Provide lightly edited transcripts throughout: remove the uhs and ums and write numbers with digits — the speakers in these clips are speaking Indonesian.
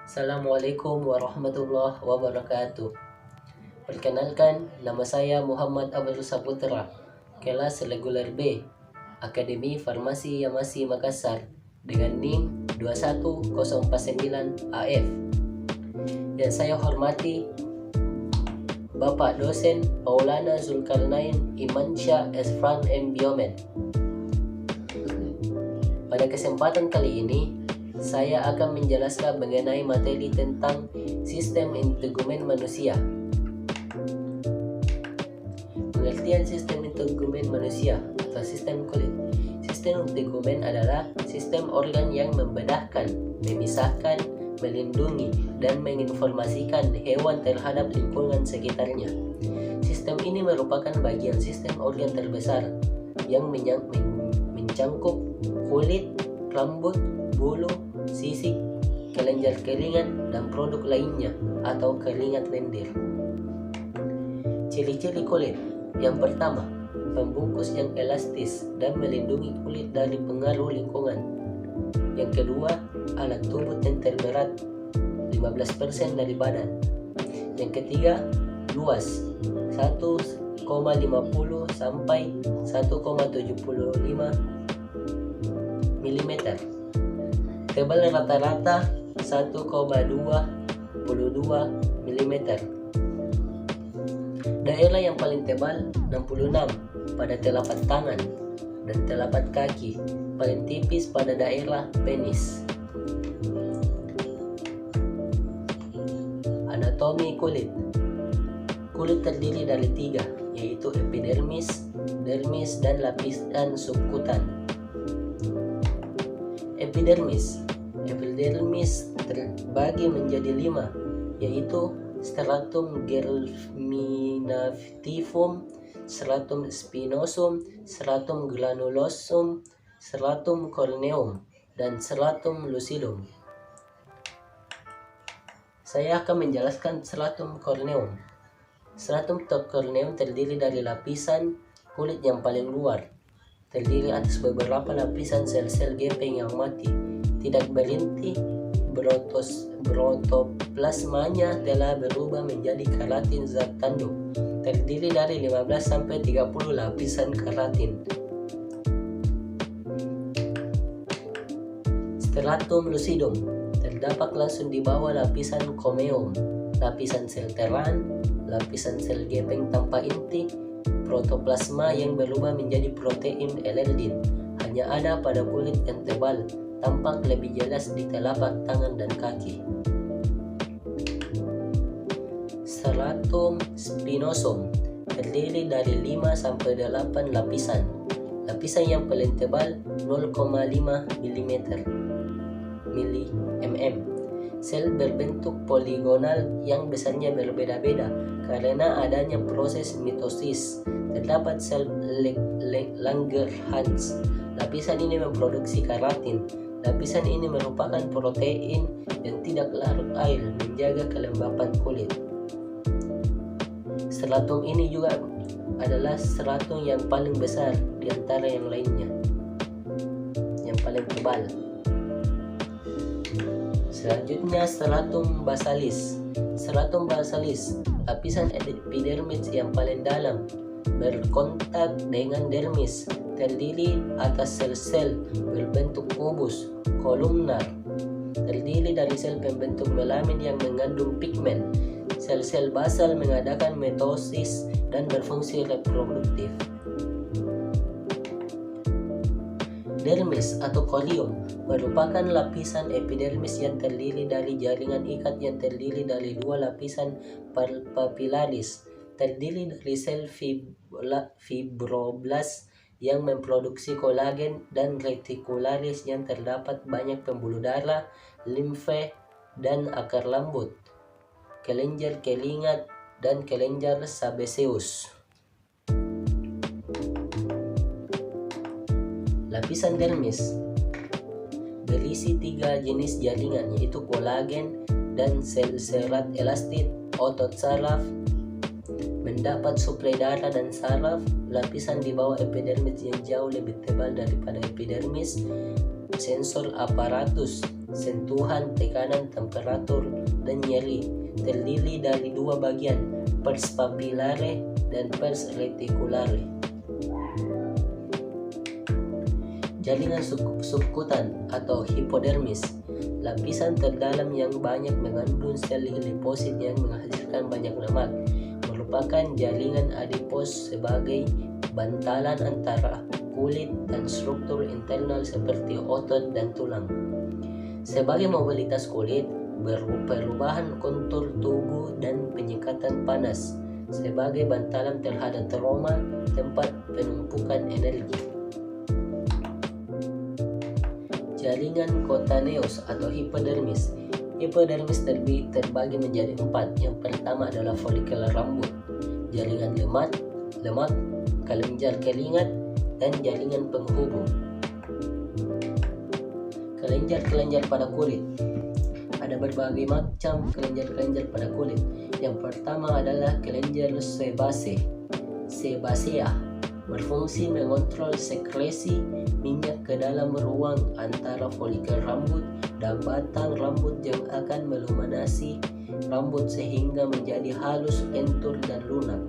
Assalamualaikum warahmatullahi wabarakatuh. Perkenalkan, nama saya Muhammad Abdul Saputra, kelas reguler B, Akademi Farmasi Yamasi Makassar, dengan NIM 21049 AF. Dan saya hormati Bapak Dosen Maulana Zulkarnain Imansyah Esfran M. Biomed. Pada kesempatan kali ini, saya akan menjelaskan mengenai materi tentang sistem integumen manusia. Pengertian sistem integumen manusia atau sistem kulit. Sistem integumen adalah sistem organ yang membedahkan, memisahkan, melindungi, dan menginformasikan hewan terhadap lingkungan sekitarnya. Sistem ini merupakan bagian sistem organ terbesar yang mencangkup kulit, rambut, bulu, sisik, kelenjar keringat, dan produk lainnya atau keringat lendir. Ciri-ciri kulit. Yang pertama, pembungkus yang elastis dan melindungi kulit dari pengaruh lingkungan. Yang kedua, alat tubuh yang terberat 15% dari badan. Yang ketiga, luas 1,50 sampai 1,75 mm. Tebal rata-rata 1,22 mm. Daerah yang paling tebal 66 pada telapak tangan dan telapak kaki, paling tipis pada daerah penis. Anatomi kulit. Kulit terdiri dari 3, yaitu epidermis, dermis, dan lapisan subkutan. Epidermis terbagi menjadi 5, yaitu stratum germinativum, stratum spinosum, stratum granulosum, stratum corneum, dan stratum lucidum. Saya akan menjelaskan stratum corneum. Stratum corneum terdiri dari lapisan kulit yang paling luar, terdiri atas beberapa lapisan sel-sel gepeng yang mati, tidak berinti. Protoplasmanya telah berubah menjadi keratin zat tanduk, terdiri dari 15-30 lapisan keratin. Stratum lucidum terdapat langsung di bawah lapisan comeum, lapisan sel terang, lapisan sel gepeng tanpa inti. Protoplasma yang berubah menjadi protein elerdin hanya ada pada kulit yang tebal, tampak lebih jelas di telapak tangan dan kaki. Stratum spinosum terdiri dari 5-8 lapisan. Lapisan yang paling tebal 0,5 mm. Sel berbentuk poligonal yang besarnya berbeda-beda karena adanya proses mitosis. Terdapat sel Langerhans. Lapisan ini memproduksi keratin. Lapisan ini merupakan protein yang tidak larut air, menjaga kelembapan kulit. Stratum ini juga adalah stratum yang paling besar di antara yang lainnya, yang paling tebal. Selanjutnya, stratum basalis. Stratum basalis, lapisan epidermis yang paling dalam, berkontak dengan dermis, terdiri atas sel-sel berbentuk kubus kolumnar, terdiri dari sel pembentuk melamin yang mengandung pigmen. Sel-sel basal mengadakan mitosis dan berfungsi reproduktif. Dermis atau corium merupakan lapisan epidermis yang terdiri dari jaringan ikat yang terdiri dari 2 lapisan papilaris, terdiri dari sel fibroblast yang memproduksi kolagen dan retikularis yang terdapat banyak pembuluh darah, limfe, dan akar lambut, kelenjar keringat, dan kelenjar sebaceous. Lapisan dermis berisi 3 jenis jaringan, yaitu kolagen dan sel serat elastit, otot saraf, mendapat suplai darah dan saraf. Lapisan di bawah epidermis yang jauh lebih tebal daripada epidermis, sensor aparatus, sentuhan, tekanan, temperatur, dan nyeri. Terdiri dari dua bagian, pars papillare dan pars reticulare. Jaringan subkutan atau hipodermis, lapisan terdalam yang banyak mengandung sel liposit yang menghasilkan banyak lemak, merupakan jaringan adipos sebagai bantalan antara kulit dan struktur internal seperti otot dan tulang. Sebagai mobilitas kulit, perubahan kontur tubuh dan penyekatan panas sebagai bantalan terhadap trauma, tempat penumpukan energi. Jaringan cutaneous atau hipodermis. Hipodermis terbagi menjadi 4. Yang pertama adalah folikel rambut, jaringan lemak, kelenjar keringat, dan jaringan penghubung. Kelenjar pada kulit. Ada berbagai macam kelenjar pada kulit. Yang pertama adalah kelenjar sebasea, berfungsi mengontrol sekresi minyak ke dalam ruang antara folikel rambut dan batang rambut yang akan meluminasi rambut sehingga menjadi halus, lentur, dan lunak.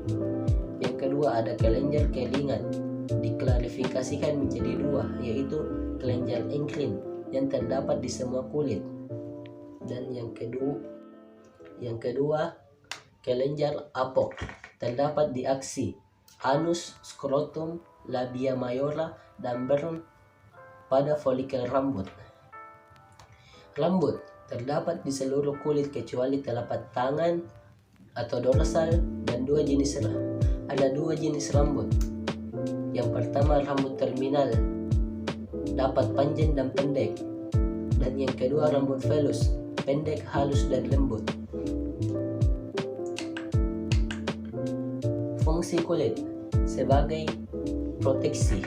Yang kedua ada kelenjar keringat, diklarifikasikan menjadi 2, yaitu kelenjar enklin yang terdapat di semua kulit. Dan yang kedua kelenjar apok, terdapat di aksi, anus, skrotum, labia mayora, dan burn pada folikel rambut. Rambut terdapat di seluruh kulit kecuali telapak tangan atau dorsal dan ada dua jenis rambut. Yang pertama rambut terminal, dapat panjang dan pendek, dan yang kedua rambut velus, pendek, halus, dan lembut. Fungsi kulit sebagai proteksi.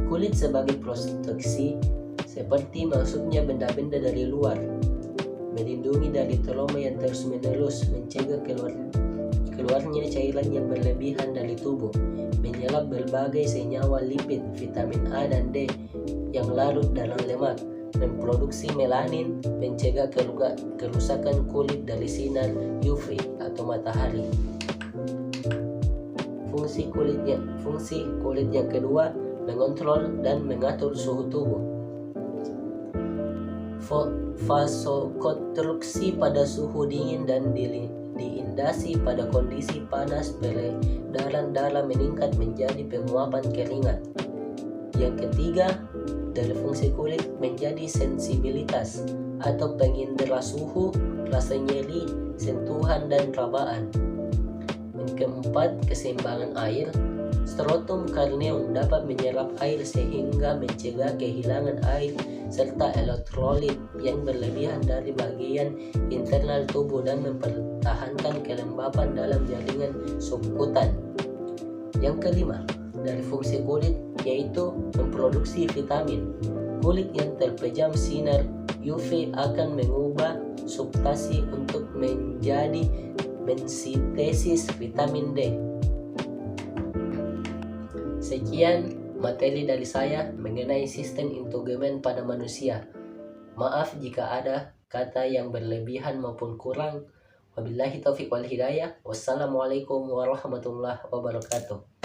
Kulit sebagai proteksi seperti masuknya benda-benda dari luar, melindungi dari trauma yang terus-menerus, mencegah keluarnya cairan yang berlebihan dari tubuh, menyerap berbagai senyawa lipid, vitamin A dan D yang larut dalam lemak, memproduksi melanin, mencegah kerusakan kulit dari sinar UV atau matahari. Fungsi kulit yang kedua, mengontrol dan mengatur suhu tubuh. Vasokonstruksi pada suhu dingin dan diindasi pada kondisi panas, peredaran darah meningkat menjadi penguapan keringat. Yang ketiga, dari fungsi kulit menjadi sensibilitas atau pengindera suhu, rasa nyeri, sentuhan, dan rabaan. Yang keempat, keseimbangan air. Stratum corneum dapat menyerap air sehingga mencegah kehilangan air serta elektrolit yang berlebihan dari bagian internal tubuh dan mempertahankan kelembapan dalam jaringan subkutan. Yang kelima, dari fungsi kulit yaitu memproduksi vitamin. Kulit yang terpejam sinar UV akan mengubah substansi untuk menjadi mensintesis vitamin D. Sekian materi dari saya mengenai sistem integumen pada manusia. Maaf jika ada kata yang berlebihan maupun kurang. Wabillahi taufiq wal hidayah. Wassalamualaikum warahmatullahi wabarakatuh.